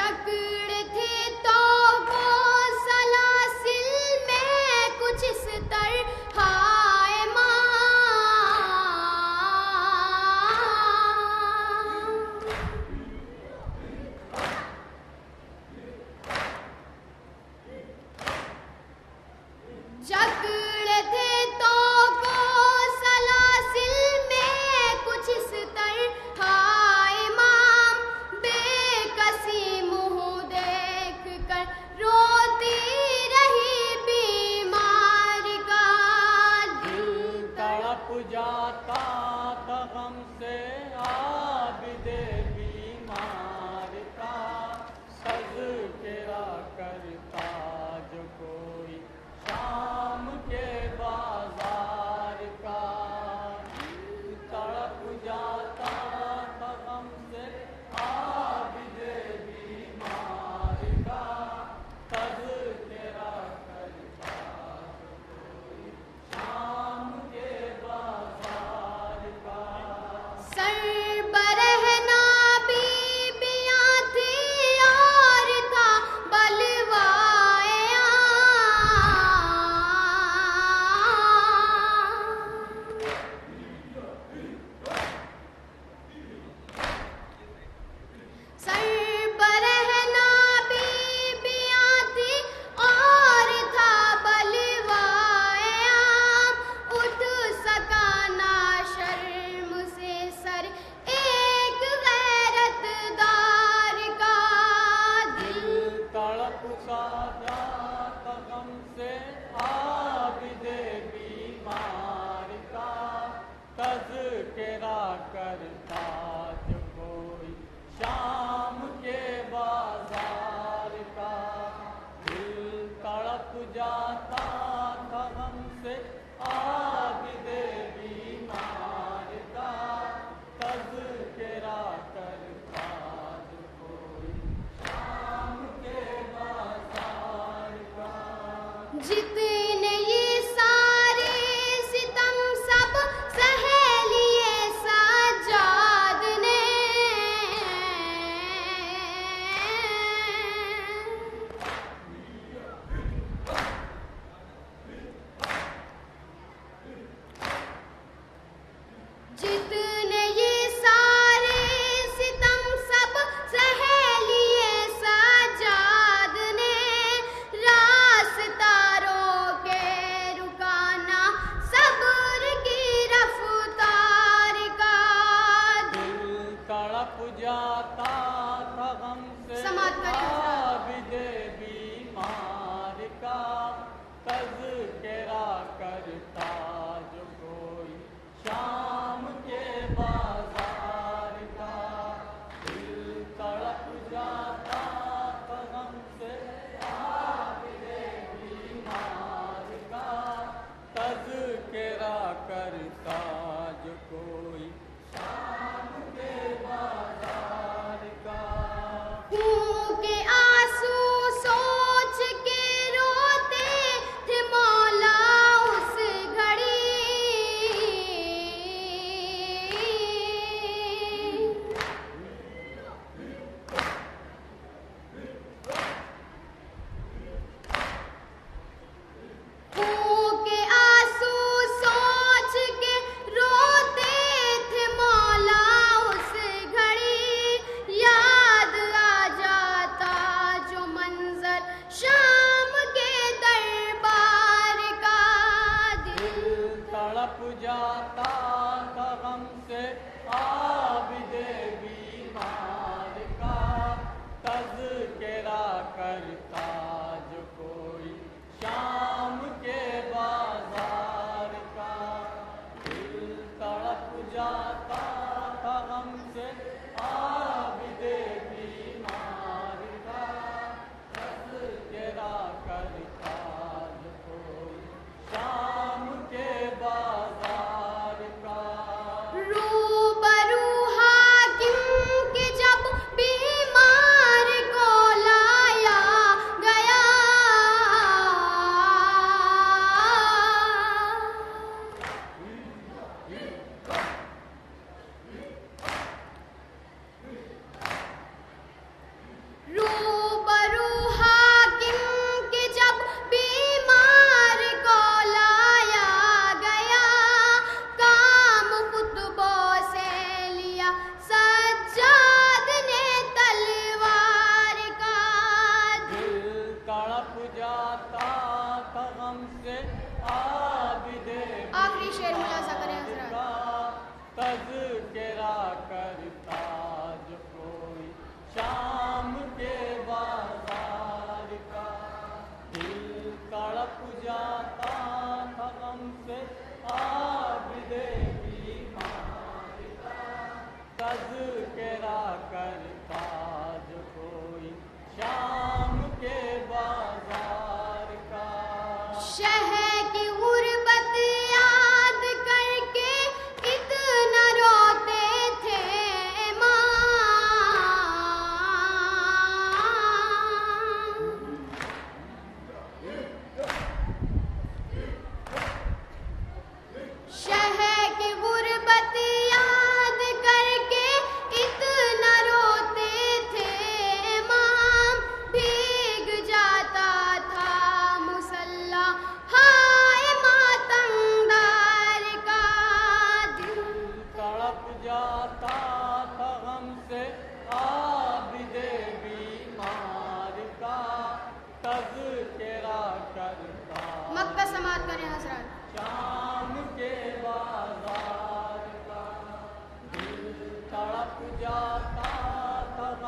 जकड़ थे तो वो सलासिल में कुछ इस तरह हाय माँ। जकड़ थे तो वो सलासिल में कुछ इस तरह हाय माँ। बेकसी मुँह देख कर रोती रही बीमार का दिल तड़प जाता था गम से आबिदे बीमार का। तज़किरा करता जो कोई शाम के बाजार का। दिल तड़प जाता था गम से आबिदे बीमार का। तज़किरा करता जो कोई शाम के बाजार का। सर बरहना बीबियाँ थी और था बलवाया। सर बरहना बीबियाँ थी और था बलवाया। उठ सका ना शर्म से सर एक गैरतदार का। दिल तड़प सा जाता गम से आबिदे बीमार का। तज़किरा करता जो कोई शाम के बाजार का। दिल तड़प जाता था गम से आबिदे बीमार का। तज़किरा करता जो कोई शाम के बाजार का। जितने ये सारे सितम सब सहेलिए साजाद ने। जितने ये सारे सितम सब सहेलिए साजाद ने। रास्ता रोके रुकाना सब्र की रफ्तार का। दिल तड़प जाता था गम से समाप्त करिए। आबिदे बीमार का। तज़किरा करता जो कोई शाम के बाजार का। दिल तड़प जाता था गम से आबिदे बीमार का। तज़किरा करता जो कोई शाम के बाजार का। खून के आंसू सो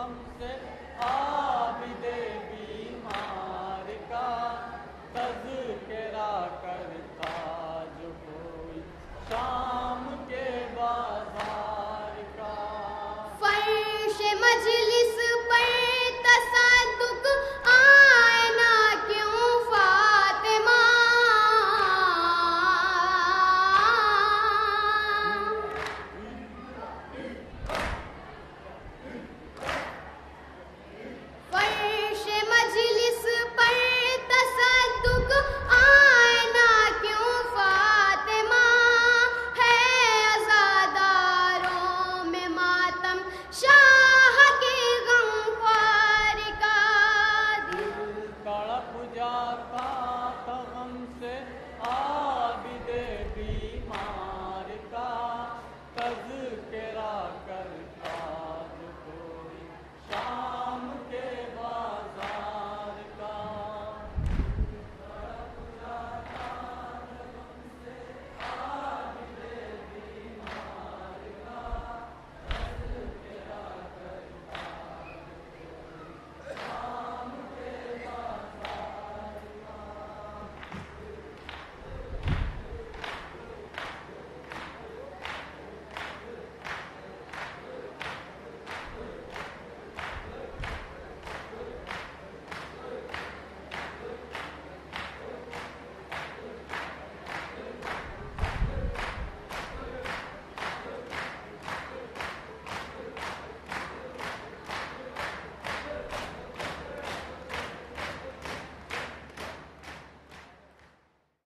हमसे